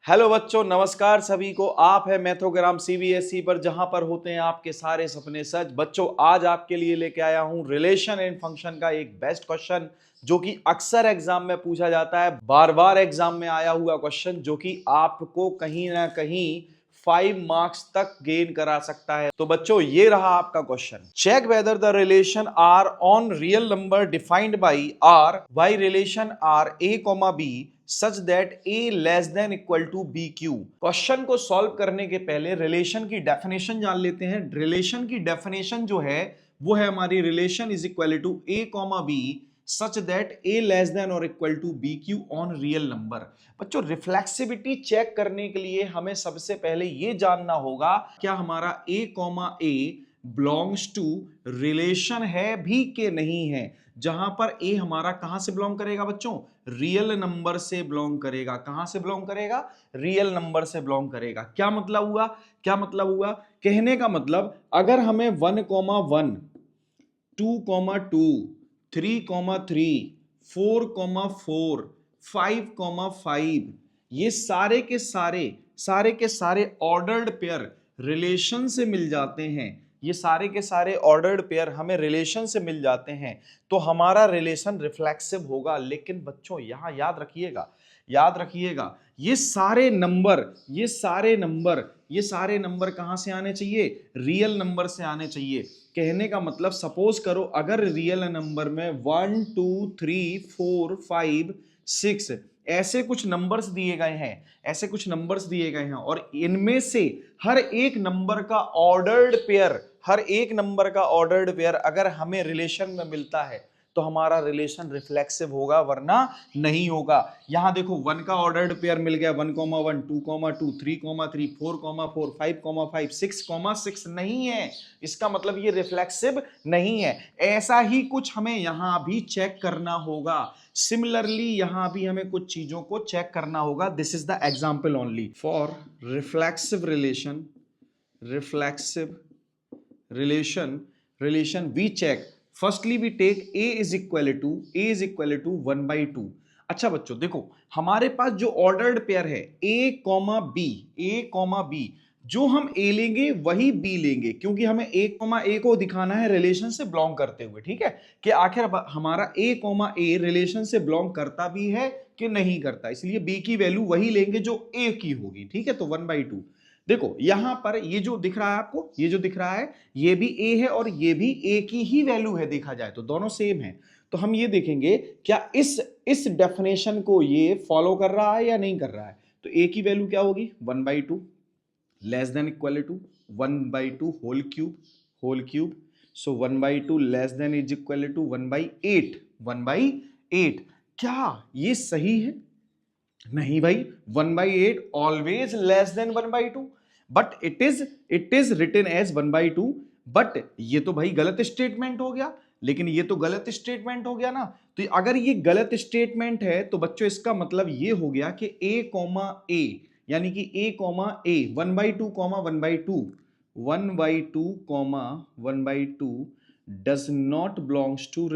Hello बच्चों, नमस्कार सभी को। आप है मैथोग्राम सीबीएसई पर, जहां पर होते हैं आपके सारे सपने सच। बच्चों, आज आपके लिए लेके आया हूं रिलेशन एंड फंक्शन का एक बेस्ट क्वेश्चन, जो कि अक्सर एग्जाम में पूछा जाता है। बार बार एग्जाम में आया हुआ क्वेश्चन, जो कि आपको कहीं ना कहीं 5 मार्क्स तक गेन करा सकता है। तो बच्चों, ये रहा आपका question. Check whether the relation R on real number defined by relation R A comma B such that A less than equal to B cube. Question को सॉल्व करने के पहले रिलेशन की डेफिनेशन जान लेते हैं। रिलेशन की डेफिनेशन जो है वो है हमारी relation is equal to A comma B such that A less than और equal to B Q on real number. बच्चों, रिफ्लेक्सिविटी चेक करने के लिए हमें सबसे पहले ये जानना होगा क्या हमारा A comma A belongs to relation है भी के नहीं है। जहां पर ए हमारा कहां से बिलोंग करेगा बच्चों? रियल नंबर से बिलोंग करेगा। कहां से बिलोंग करेगा? रियल नंबर से बिलोंग करेगा। क्या मतलब हुआ? क्या मतलब हुआ? कहने का मतलब, अगर हमें 1,1 2,2 3,3 4,4 5,5 ये सारे के सारे ऑर्डर्ड पेयर रिलेशन से मिल जाते हैं। ये सारे के सारे ऑर्डर्ड पेयर हमें रिलेशन से मिल जाते हैं, तो हमारा रिलेशन रिफ्लेक्सिव होगा। लेकिन बच्चों, यहां याद रखिएगा, ये सारे नंबर कहां से आने चाहिए? रियल नंबर से आने चाहिए। कहने का मतलब, सपोज करो अगर रियल नंबर में 1 2 3 4 5 6 ऐसे कुछ नंबर्स दिए गए हैं और इनमें से हर एक नंबर का ऑर्डर्ड पेयर अगर हमें रिलेशन में मिलता है तो हमारा रिलेशन रिफ्लेक्सिव होगा, वरना नहीं होगा। यहां देखो, 1 का ऑर्डर्ड पेयर मिल गया, 1,1 2,2 3,3 4,4 5,5 6,6 नहीं है। इसका मतलब ये रिफ्लेक्सिव नहीं है। ऐसा ही कुछ हमें यहां भी चेक करना होगा। सिमिलरली यहां भी हमें कुछ चीजों को चेक करना होगा। This is the example only for reflexive relation we check. Firstly we take a is equal to 1/2. अच्छा बच्चों, देखो हमारे पास जो ऑर्डर्ड पेयर है a कॉमा बी, जो हम a लेंगे वही b लेंगे, क्योंकि हमें a कॉमा a को दिखाना है रिलेशन से बिलोंग करते हुए। ठीक है, कि आखिर हमारा a कॉमा a रिलेशन से बिलोंग करता भी है कि नहीं करता, इसलिए b की वैल्यू वही लेंगे जो a की होगी। ठीक है, तो 1/2। देखो यहां पर ये जो दिख रहा है आपको, ये जो दिख रहा है, ये भी a है और ये भी a की ही वैल्यू है। देखा जाए तो दोनों सेम है। तो हम ये देखेंगे क्या इस डेफिनेशन को ये फॉलो कर रहा है या नहीं कर रहा है। तो a की वैल्यू क्या होगी? 1/2 less than equal to 1/2 whole cube. So 1/2 less than is equal to 1/8। क्या ये सही है? नहीं भाई, 1/8 always less than 1/2, but it is written as 1/2। But ये तो भाई गलत स्टेटमेंट हो गया। लेकिन ये तो गलत स्टेटमेंट हो गया ना। तो अगर ये गलत स्टेटमेंट है तो बच्चों इसका मतलब ये हो गया कि a कॉमा a, यानी कि a comma a 1/2 comma 1/2 comma 1/2 does not belongs to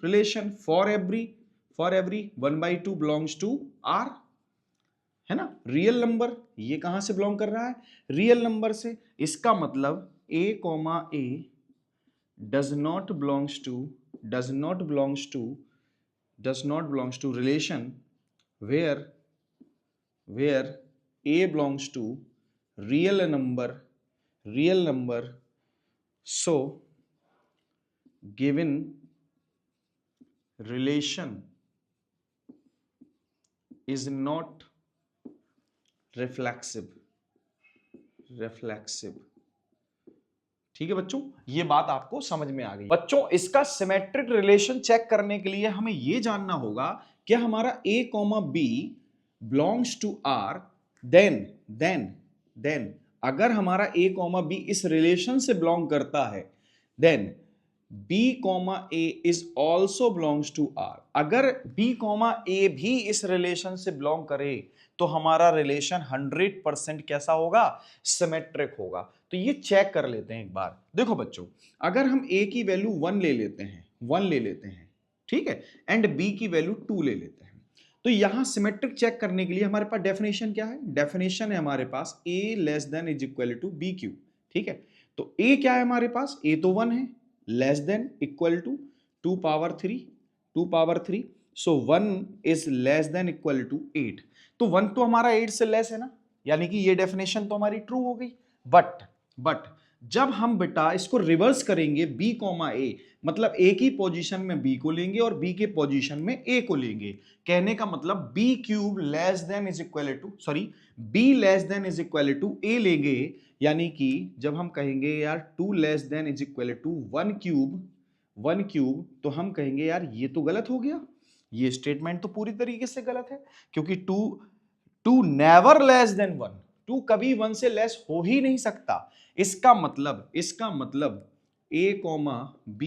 relation for every 1/2 belongs to R, है ना, रियल नंबर। ये कहां से बिलोंग कर रहा है? रियल नंबर से। इसका मतलब a comma a does not belongs to relation where a belongs to real number. So given relation is not reflexive। ठीक है बच्चों, ये बात आपको समझ में आ गई। बच्चों, इसका सिमेट्रिक रिलेशन चेक करने के लिए हमें यह जानना होगा कि हमारा a comma b belongs to R, then अगर हमारा a कॉमा b इस रिलेशन से बिलोंग करता है, then b comma a is also belongs to R। अगर b कॉमा a भी इस रिलेशन से बिलोंग करे तो हमारा रिलेशन 100% कैसा होगा? सिमेट्रिक होगा। तो ये चेक कर लेते हैं एक बार। देखो बच्चों, अगर हम a की वैल्यू 1 ले लेते हैं, ठीक है, एंड b की वैल्यू 2 ले लेते हैं, तो यहां सिमेट्रिक चेक करने के लिए हमारे पास डेफिनेशन क्या है, डेफिनेशन है हमारे पास a less than is equal to B cube, ठीक है। तो a क्या है हमारे पास, a तो 1 है, less than equal to 2 power 3, 2 power 3, so 1 is less than equal to 8। तो 1 तो हमारा 8 से लेस है ना, यानी कि ये डेफिनेशन तो हमारी ट्रू हो गई। बट जब हम बेटा इसको रिवर्स करेंगे b कॉमा a, मतलब a की पोजीशन में b को लेंगे और b के पोजीशन में a को लेंगे, कहने का मतलब b cube less than is equal to, sorry, b less than is equal to a लेंगे, यानी कि जब हम कहेंगे यार 2 less than is equal to 1 cube, तो हम कहेंगे यार ये तो गलत हो गया, ये स्टेटमेंट तो पूरी तरीके से गलत है, क्योंकि 2 नेवर लेस देन 1, 2 कभी 1 से लेस हो ही नहीं सकता। इसका मतलब a comma b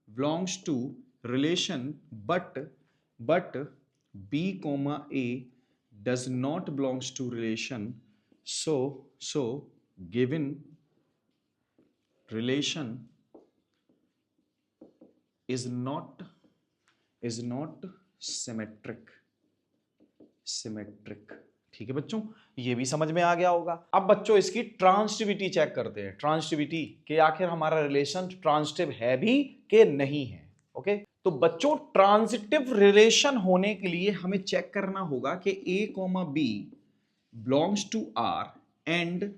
belongs to relation but b comma a does not belongs to relation, so given relation is not symmetric। ठीक है बच्चों, ये भी समझ में आ गया होगा। अब बच्चों इसकी ट्रांसिटिविटी चेक करते हैं, ट्रांसिटिविटी कि आखिर हमारा रिलेशन ट्रांसिटिव है भी कि नहीं है। ओके, तो बच्चों ट्रांसिटिव रिलेशन होने के लिए हमें चेक करना होगा कि a comma b belongs to r and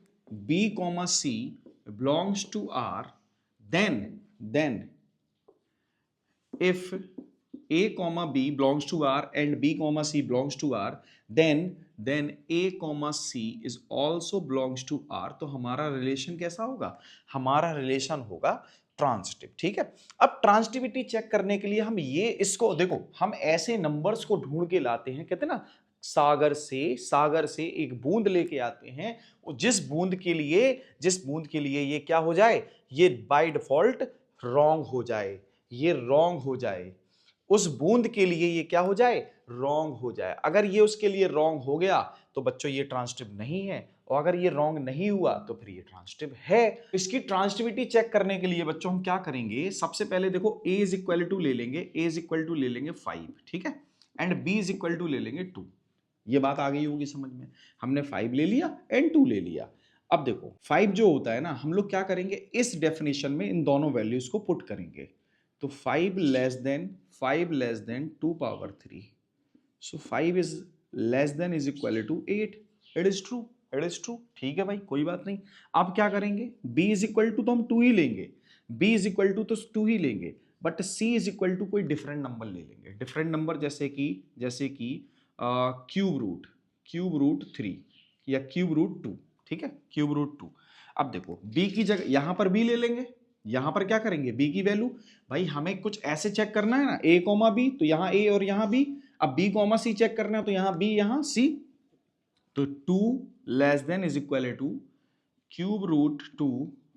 b comma c belongs to r, then if a comma b belongs to r and b comma c belongs to r, then a comma c is also belongs to r, तो हमारा relation कैसा होगा, हमारा relation होगा transitive. ठीक है, अब ट्रांसिटिविटी check करने के लिए हम ये इसको देखो, हम ऐसे नंबर्स को ढूंढ के लाते हैं, कहते हैं ना सागर से एक बूंद लेके आते हैं, जिस बूंद के लिए ये क्या हो जाए, ये बाय डिफॉल्ट रॉन्ग हो जाए, ये रॉन्ग हो जाए, उस बूंद के लिए ये क्या हो जाए, रॉन्ग हो जाए। अगर ये उसके लिए रॉन्ग हो गया तो बच्चों ये ट्रांसिटिव नहीं है, और अगर ये रॉन्ग नहीं हुआ तो फिर ये ट्रांसिटिव है। इसकी ट्रांसिटिविटी चेक करने के लिए बच्चों हम क्या करेंगे, सबसे पहले देखो a इज इक्वल टू ले लेंगे 5, ठीक है, and b is equal to ले लेंगे 2। ये बात आ गई होगी समझ में, हमने 5 ले लिया एंड 2 ले लिया। अब देखो 5 जो होता है ना, हम लोग क्या करेंगे, इस डेफिनेशन में इन दोनों वैल्यूज को पुट करेंगे, तो 5 less than 2 power 3, so 5 is less than is equal to 8। It is true, ठीक है भाई, कोई बात नहीं। अब क्या करेंगे, b इज इक्वल टू तो हम 2 ही लेंगे, b इज इक्वल टू तो 2 ही लेंगे, but c is equal to कोई डिफरेंट नंबर ले लेंगे, डिफरेंट नंबर जैसे कि क्यूब रूट 3 या क्यूब रूट 2, ठीक है, क्यूब रूट 2। अब देखो b की जगह यहां पर b ले लेंगे, यहां पर क्या करेंगे, b की वैल्यू, भाई हमें कुछ ऐसे चेक करना है ना, a कॉमा b, तो यहां a और यहां b, अब b कॉमा c चेक करना है तो यहां b यहां c, तो 2 less than is equal to cube root 2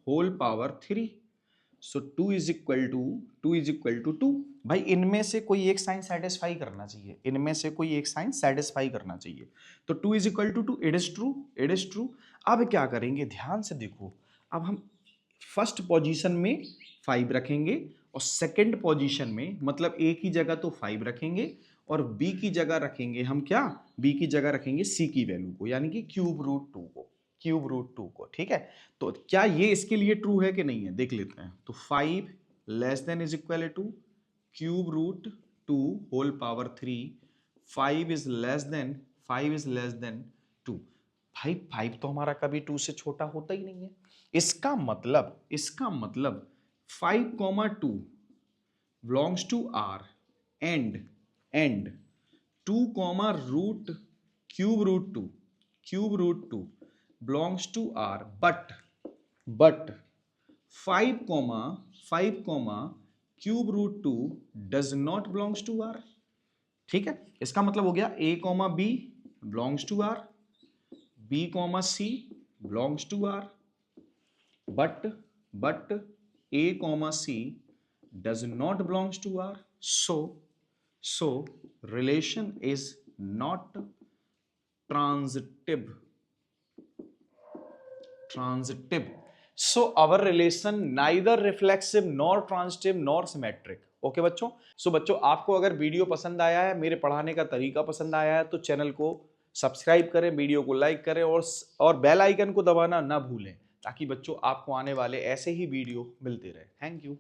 whole power 3, so 2 is equal to 2। भाई इनमें से कोई एक साइन सेटिस्फाई करना चाहिए, तो 2 is equal to 2, it is true. अब क्या करेंगे, ध्यान से देखो, अब हम फर्स्ट पोजीशन में 5 रखेंगे और सेकंड पोजीशन में, मतलब a की जगह तो 5 रखेंगे और b की जगह रखेंगे हम क्या, b की जगह रखेंगे c की वैल्यू को, यानी कि क्यूब रूट 2 को, ठीक है। तो क्या ये इसके लिए ट्रू है कि नहीं है, देख लेते हैं। तो 5 less than is equal to cube root 2 whole power 3, 5 is less than 2। भाई 5 तो हमारा कभी 2 से छोटा होता ही नहीं है, इसका मतलब 5,2 belongs to R and 2, root cube root 2 belongs to R, but 5, cube root 2 does not belongs to R। ठीक है, इसका मतलब हो गया a, b belongs to R, b, c belongs to R, but a, c does not belongs to R, so relation is not transitive, so our relation neither reflexive nor transitive nor symmetric। Okay बच्चों। सो बच्चों, आपको अगर video पसंद आया है, मेरे पढ़ाने का तरीका पसंद आया है, तो चैनल को सब्सक्राइब करें, वीडियो को लाइक करें और बेल आइकन को दबाना ना भूलें, ताकि बच्चों आपको आने वाले ऐसे ही वीडियो मिलते रहे। Thank you.